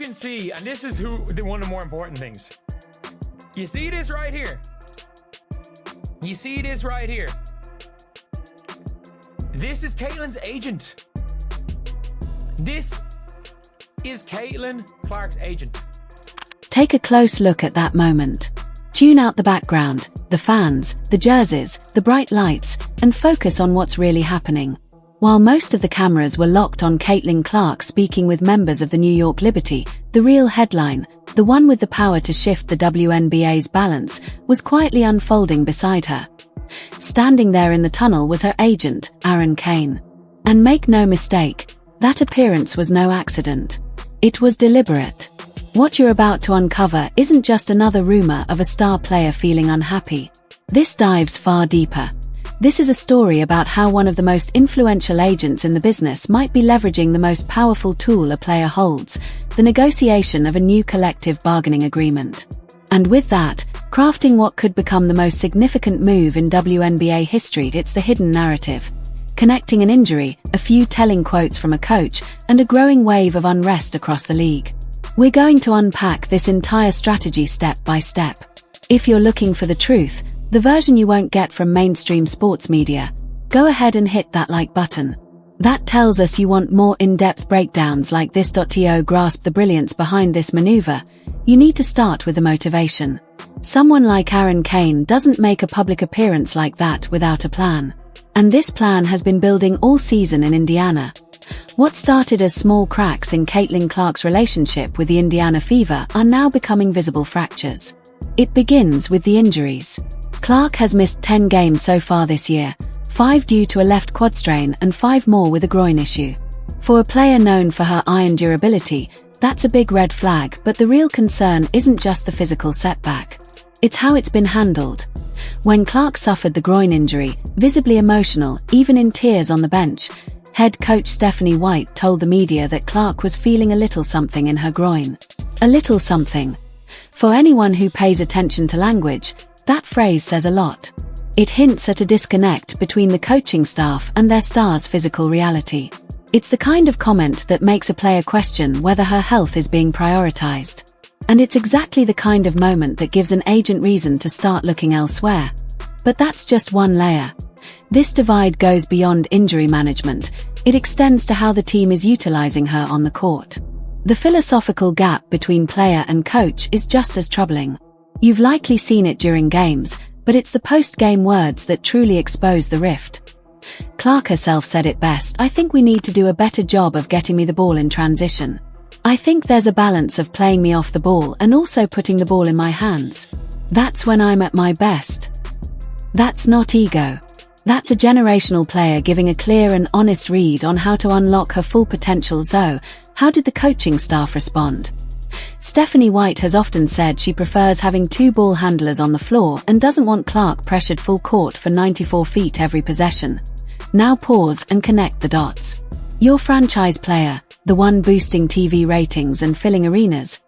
can see, and this is one of the more important things. You see this right here? You see this right here? This is Caitlyn's agent. This is Caitlin Clark's agent. Take a close look at that moment. Tune out the background, the fans, the jerseys, the bright lights, and focus on what's really happening. While most of the cameras were locked on Caitlin Clark speaking with members of the New York Liberty, the real headline, the one with the power to shift the WNBA's balance, was quietly unfolding beside her. Standing there in the tunnel was her agent, Erin Kane. And make no mistake, that appearance was no accident. It was deliberate. What you're about to uncover isn't just another rumor of a star player feeling unhappy. This dives far deeper. This is a story about how one of the most influential agents in the business might be leveraging the most powerful tool a player holds, the negotiation of a new collective bargaining agreement. And with that, crafting what could become the most significant move in WNBA history. It's the hidden narrative, connecting an injury, a few telling quotes from a coach, and a growing wave of unrest across the league. We're going to unpack this entire strategy step by step. If you're looking for the truth, the version you won't get from mainstream sports media, go ahead and hit that like button. That tells us you want more in-depth breakdowns like this. To grasp the brilliance behind this maneuver, you need to start with the motivation. Someone like Erin Kane doesn't make a public appearance like that without a plan. And this plan has been building all season in Indiana. What started as small cracks in Caitlin Clark's relationship with the Indiana Fever are now becoming visible fractures. It begins with the injuries. Clark has missed 10 games so far this year, 5 due to a left quad strain and 5 more with a groin issue. For a player known for her iron durability, that's a big red flag, but the real concern isn't just the physical setback. It's how it's been handled. When Clark suffered the groin injury, visibly emotional, even in tears on the bench, head coach Stephanie White told the media that Clark was feeling a little something in her groin. A little something. For anyone who pays attention to language, that phrase says a lot. It hints at a disconnect between the coaching staff and their star's physical reality. It's the kind of comment that makes a player question whether her health is being prioritized. And it's exactly the kind of moment that gives an agent reason to start looking elsewhere. But that's just one layer. This divide goes beyond injury management. It extends to how the team is utilizing her on the court. The philosophical gap between player and coach is just as troubling. You've likely seen it during games, but it's the post-game words that truly expose the rift. Clark herself said it best: "I think we need to do a better job of getting me the ball in transition. I think there's a balance of playing me off the ball and also putting the ball in my hands. That's when I'm at my best." That's not ego. That's a generational player giving a clear and honest read on how to unlock her full potential. So, how did the coaching staff respond? Stephanie White has often said she prefers having 2 ball handlers on the floor and doesn't want Clark pressured full court for 94 feet every possession. Now pause and connect the dots. Your franchise player, the one boosting TV ratings and filling arenas,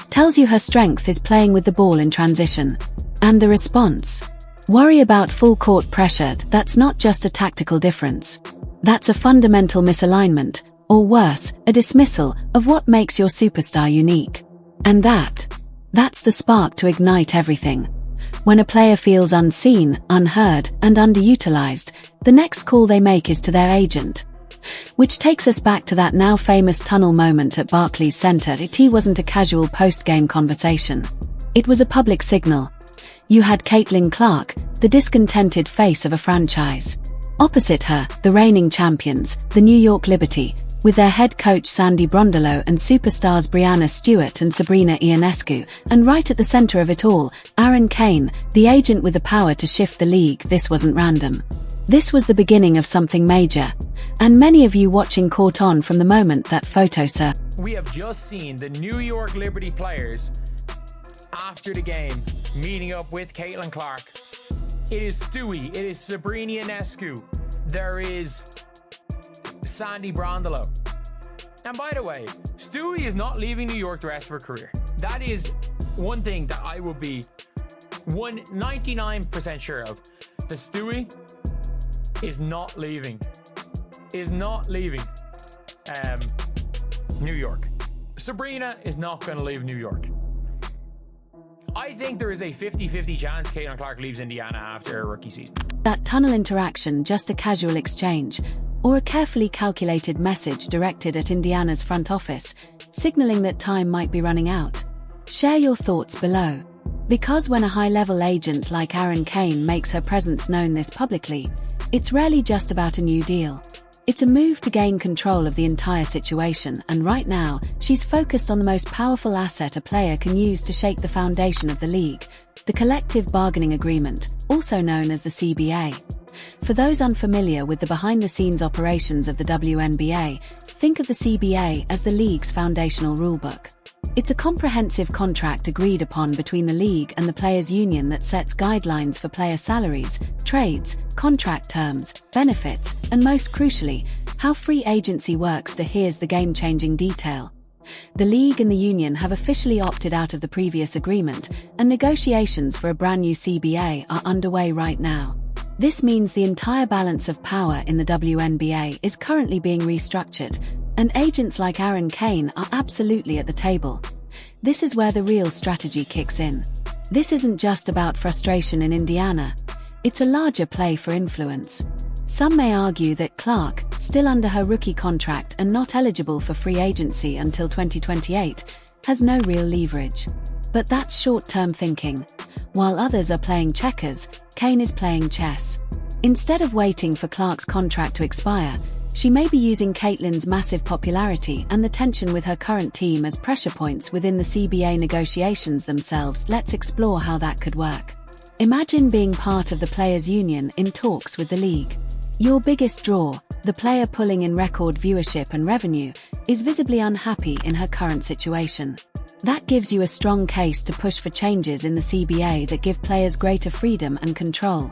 tells you her strength is playing with the ball in transition. And the response? Worry about full court pressure. That's not just a tactical difference. That's a fundamental misalignment, or worse, a dismissal of what makes your superstar unique. And that's the spark to ignite everything. When a player feels unseen, unheard, and underutilized, the next call they make is to their agent. Which takes us back to that now famous tunnel moment at Barclays Center. It wasn't a casual post-game conversation. It was a public signal. You had Caitlin Clark, the discontented face of a franchise. Opposite her, the reigning champions, the New York Liberty, with their head coach Sandy Brondello and superstars Breanna Stewart and Sabrina Ionescu, and right at the center of it all, Erin Kane, the agent with the power to shift the league. This wasn't random. This was the beginning of something major. And many of you watching caught on from the moment that photo surfaced. We have just seen the New York Liberty players after the game meeting up with Caitlin Clark. It is Stewie, it is Sabrina Ionescu, there is Sandy Brondello. And by the way, Stewie is not leaving New York the rest of her career. That is one thing that I will be 99% sure of. The Stewie is not leaving. New York. Sabrina is not going to leave New York. I think there is a 50-50 chance Caitlin Clark leaves Indiana after her rookie season. That tunnel interaction just a casual exchange, or a carefully calculated message directed at Indiana's front office, signaling that time might be running out? Share your thoughts below. Because when a high-level agent like Erin Kane makes her presence known this publicly, it's rarely just about a new deal. It's a move to gain control of the entire situation, and right now, she's focused on the most powerful asset a player can use to shake the foundation of the league, the collective bargaining agreement, also known as the CBA. For those unfamiliar with the behind-the-scenes operations of the WNBA, think of the CBA as the league's foundational rulebook. It's a comprehensive contract agreed upon between the league and the players' union that sets guidelines for player salaries, trades, contract terms, benefits, and most crucially, how free agency works. Here's the game-changing detail. The league and the union have officially opted out of the previous agreement, and negotiations for a brand new CBA are underway right now. This means the entire balance of power in the WNBA is currently being restructured, and agents like Erin Kane are absolutely at the table. This is where the real strategy kicks in. This isn't just about frustration in Indiana. It's a larger play for influence. Some may argue that Clark, still under her rookie contract and not eligible for free agency until 2028, has no real leverage. But that's short-term thinking. While others are playing checkers, Kane is playing chess. Instead of waiting for Clark's contract to expire, she may be using Caitlin's massive popularity and the tension with her current team as pressure points within the CBA negotiations themselves. Let's explore how that could work. Imagine being part of the players' union in talks with the league. Your biggest draw, the player pulling in record viewership and revenue, is visibly unhappy in her current situation. That gives you a strong case to push for changes in the CBA that give players greater freedom and control.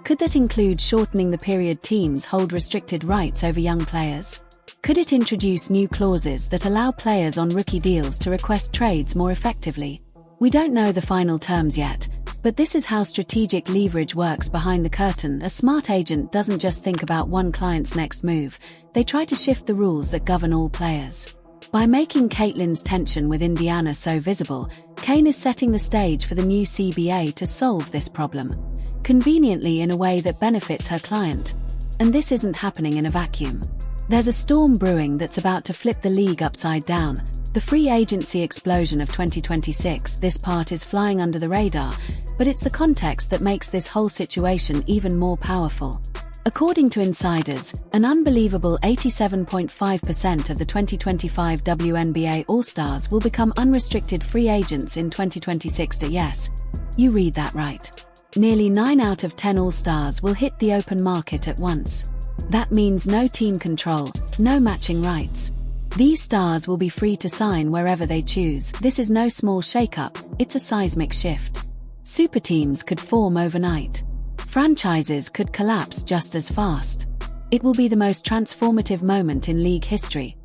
Could that include shortening the period teams hold restricted rights over young players? Could it introduce new clauses that allow players on rookie deals to request trades more effectively? We don't know the final terms yet, but this is how strategic leverage works behind the curtain. A smart agent doesn't just think about one client's next move, they try to shift the rules that govern all players. By making Caitlin's tension with Indiana so visible, Kane is setting the stage for the new CBA to solve this problem, conveniently in a way that benefits her client. And this isn't happening in a vacuum. There's a storm brewing that's about to flip the league upside down, the free agency explosion of 2026. This part is flying under the radar, but it's the context that makes this whole situation even more powerful. According to insiders, an unbelievable 87.5% of the 2025 WNBA All-Stars will become unrestricted free agents in 2026. Yes, you read that right. Nearly 9 out of 10 All-Stars will hit the open market at once. That means no team control, no matching rights. These stars will be free to sign wherever they choose. This is no small shakeup, it's a seismic shift. Super teams could form overnight. Franchises could collapse just as fast. It will be the most transformative moment in league history.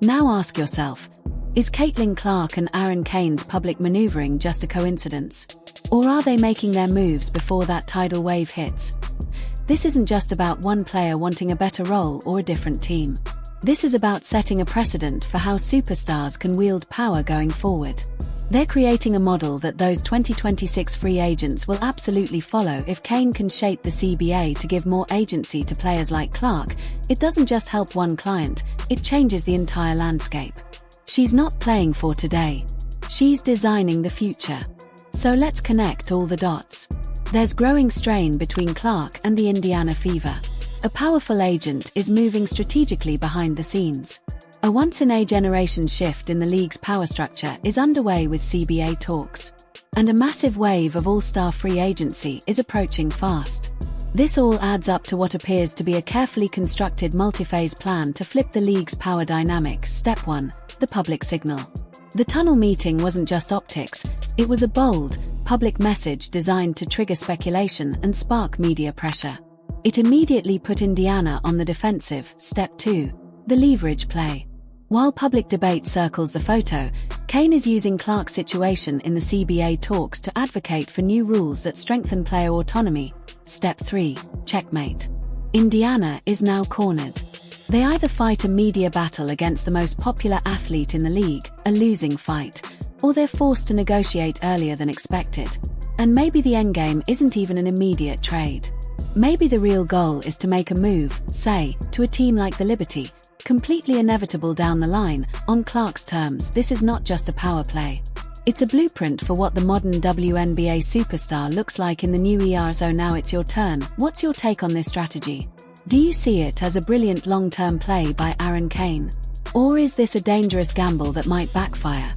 Now ask yourself, is Caitlin Clark and Erin Kane's public maneuvering just a coincidence? Or are they making their moves before that tidal wave hits? This isn't just about one player wanting a better role or a different team. This is about setting a precedent for how superstars can wield power going forward. They're creating a model that those 2026 free agents will absolutely follow. If Kane can shape the CBA to give more agency to players like Clark, it doesn't just help one client, it changes the entire landscape. She's not playing for today. She's designing the future. So let's connect all the dots. There's growing strain between Clark and the Indiana Fever. A powerful agent is moving strategically behind the scenes. A once-in-a-generation shift in the league's power structure is underway with CBA talks. And a massive wave of all-star free agency is approaching fast. This all adds up to what appears to be a carefully constructed multi-phase plan to flip the league's power dynamic. Step 1. The public signal. The tunnel meeting wasn't just optics, it was a bold, public message designed to trigger speculation and spark media pressure. It immediately put Indiana on the defensive. Step 2. The leverage play. While public debate circles the photo, Kane is using Clark's situation in the CBA talks to advocate for new rules that strengthen player autonomy. Step 3. Checkmate. Indiana is now cornered. They either fight a media battle against the most popular athlete in the league, a losing fight, or they're forced to negotiate earlier than expected. And maybe the endgame isn't even an immediate trade. Maybe the real goal is to make a move, say, to a team like the Liberty, completely inevitable down the line. On Clark's terms, this is not just a power play. It's a blueprint for what the modern WNBA superstar looks like in the new era. So now it's your turn. What's your take on this strategy? Do you see it as a brilliant long-term play by Erin Kane? Or is this a dangerous gamble that might backfire?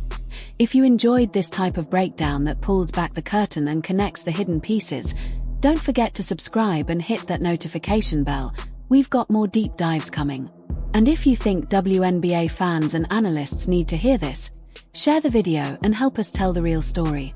If you enjoyed this type of breakdown that pulls back the curtain and connects the hidden pieces, don't forget to subscribe and hit that notification bell. We've got more deep dives coming. And if you think WNBA fans and analysts need to hear this, share the video and help us tell the real story.